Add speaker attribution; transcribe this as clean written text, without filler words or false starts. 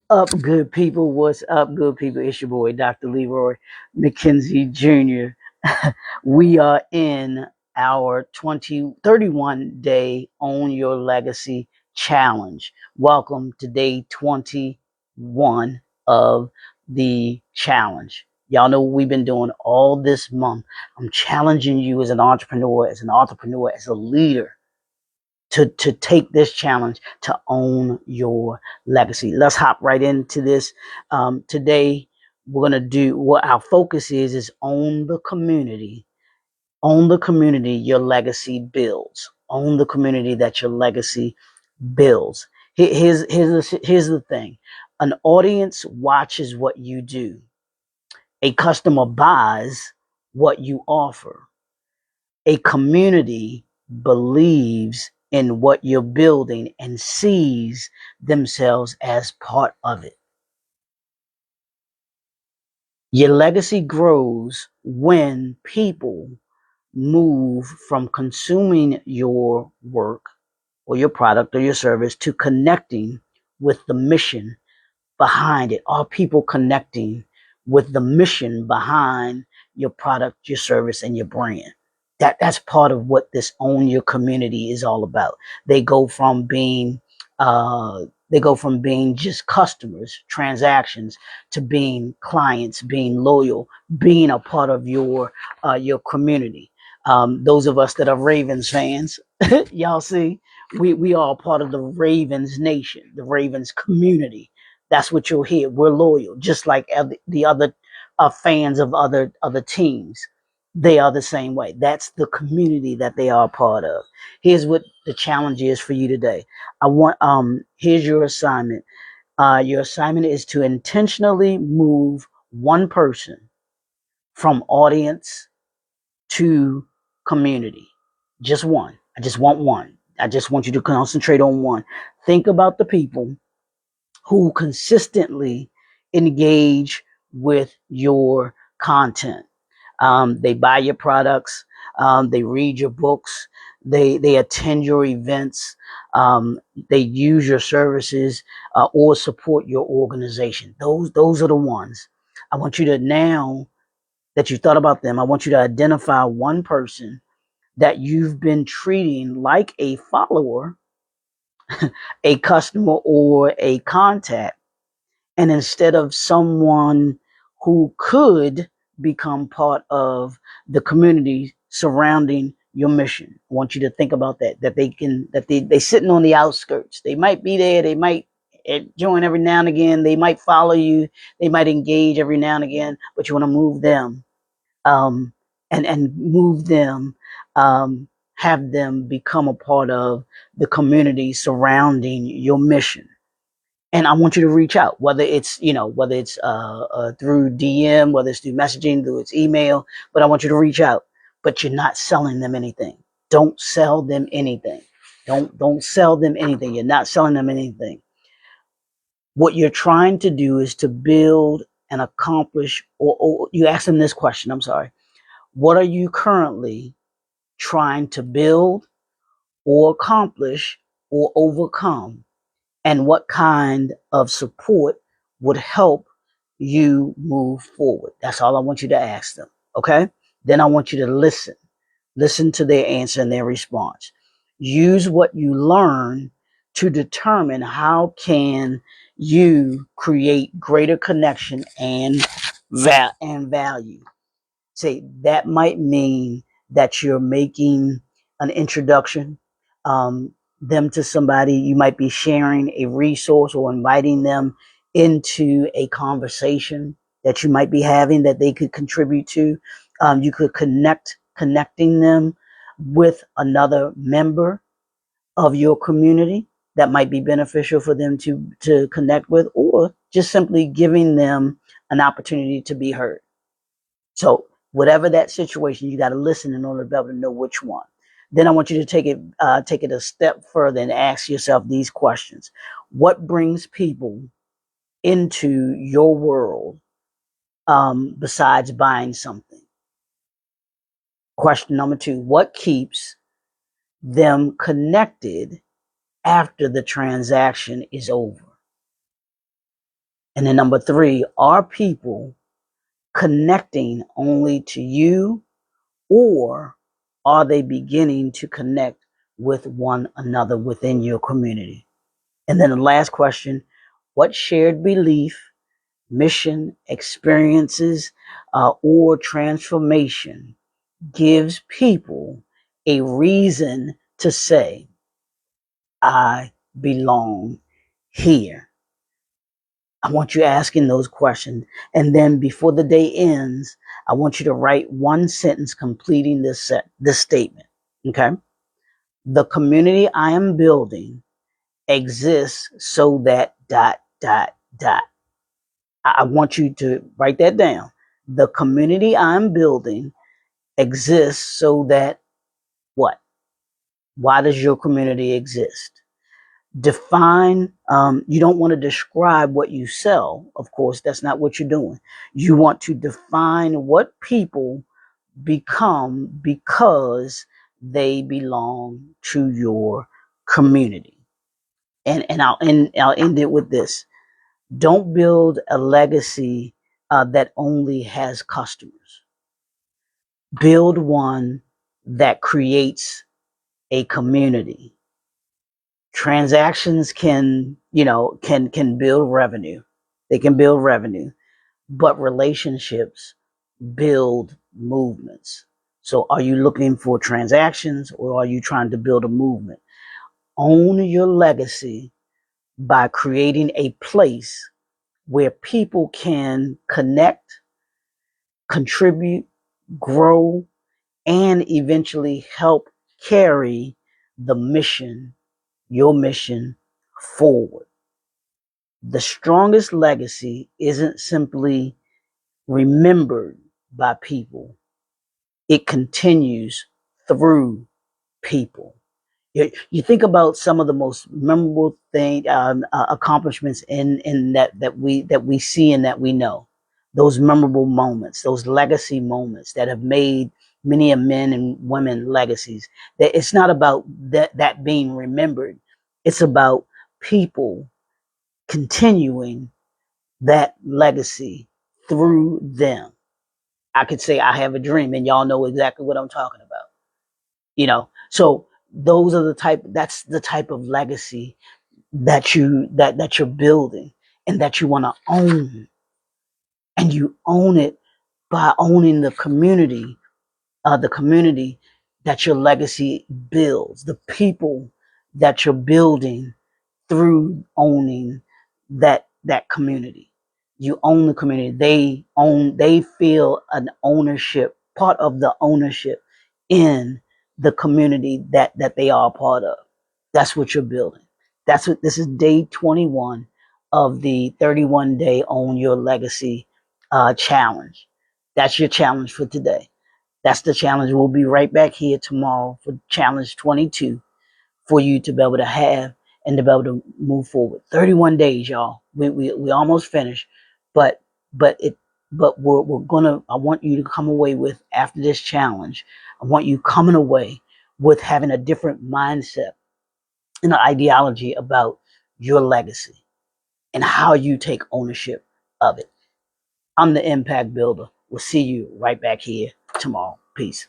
Speaker 1: Up, good people? What's up, good people? It's your boy, Dr. Leroy McKenzie Jr. We are in our 31 day Own Your Legacy Challenge. Welcome to day 21 of the challenge. Y'all know what we've been doing all this month. I'm challenging you as an entrepreneur, as a leader to take this challenge to own your legacy. Let's hop right into this. Today, we're going to do what our focus is own the community. Own the community your legacy builds. Own the community that your legacy builds. Here's the thing. An audience watches what you do. A customer buys what you offer. A community believes in what you're building and sees themselves as part of it. Your legacy grows when people move from consuming your work or your product or your service to connecting with the mission behind it. Are people connecting with the mission behind your product, your service, and your brand? That's part of what this own your community is all about. They go from being just customers, transactions, to being clients, being loyal, being a part of your community. Those of us that are Ravens fans, y'all see, we are part of the Ravens nation, the Ravens community. That's what you'll hear. We're loyal, just like the other fans of other teams. They are the same way. That's the community that they are a part of. Here's what the challenge is for you today. Here's your assignment. Your assignment is to intentionally move one person from audience to community. Just one. I just want one. I just want you to concentrate on one. Think about the people who consistently engage with your content. They buy your products. They read your books. They attend your events. They use your services or support your organization. Those are the ones. I want you to, now that you thought about them, I want you to identify one person that you've been treating like a follower, a customer, or a contact. And instead of someone who could become part of the community surrounding your mission, I want you to think about that they sitting on the outskirts. They might be there. They might join every now and again. They might follow you. They might engage every now and again, but you want to move them, um, and move them, have them become a part of the community surrounding your mission. And I want you to reach out, whether it's through DM, whether it's through messaging, through its email, but I want you to reach out, but you're not selling them anything. Don't sell them anything. Don't sell them anything. You're not selling them anything. What you're trying to do is to build and accomplish, or you ask them this question. I'm sorry. What are you currently trying to build or accomplish or overcome? And what kind of support would help you move forward? That's all I want you to ask them. Okay. Then I want you to listen to their answer and their response. Use what you learn to determine how can you create greater connection and value. Say that might mean that you're making an introduction, them to somebody. You might be sharing a resource or inviting them into a conversation that you might be having that they could contribute to. You could connecting them with another member of your community that might be beneficial for them to connect with, or just simply giving them an opportunity to be heard. So whatever that situation, you got to listen in order to be able to know which one. Then I want you to take it a step further and ask yourself these questions. What brings people into your world, besides buying something? Question number 2, what keeps them connected after the transaction is over? And then number three, are people connecting only to you, or are they beginning to connect with one another within your community? And then the last question, what shared belief, mission, experiences, or transformation gives people a reason to say, I belong here? I want you asking those questions. And then before the day ends, I want you to write one sentence completing this statement. Okay. The community I am building exists so that dot, dot, dot. I want you to write that down. The community I'm building exists so that what? Why does your community exist? Define, you don't want to describe what you sell. Of course, that's not what you're doing. You want to define what people become because they belong to your community. And I'll end it with this. Don't build a legacy that only has customers. Build one that creates a community. Transactions can build revenue. They can build revenue, but relationships build movements. So are you looking for transactions, or are you trying to build a movement? Own your legacy by creating a place where people can connect, contribute, grow, and eventually help carry the mission, your mission, forward. The strongest legacy isn't simply remembered by people, it continues through people. You think about some of the most memorable accomplishments in that we see and that we know. Those memorable moments, those legacy moments that have made many a men and women legacies. That it's not about that being remembered. It's about people continuing that legacy through them. I could say I have a dream, and y'all know exactly what I'm talking about. So that's the type of legacy that you're building and that you want to own. And you own it by owning the community that your legacy builds, the people that you're building through owning that community. You own the community. They feel an ownership, part of the ownership in the community that they are a part of. That's what you're building. That's what this is, day 21 of the 31-day Own Your Legacy challenge. That's your challenge for today. That's the challenge. We'll be right back here tomorrow for challenge 22 for you to be able to have and to be able to move forward. 31 days, y'all. We almost finished, but but it but we're gonna. I want you to come away with, after this challenge, I want you coming away with having a different mindset and an ideology about your legacy and how you take ownership of it. I'm the Impact Builder. We'll see you right back here tomorrow. Peace.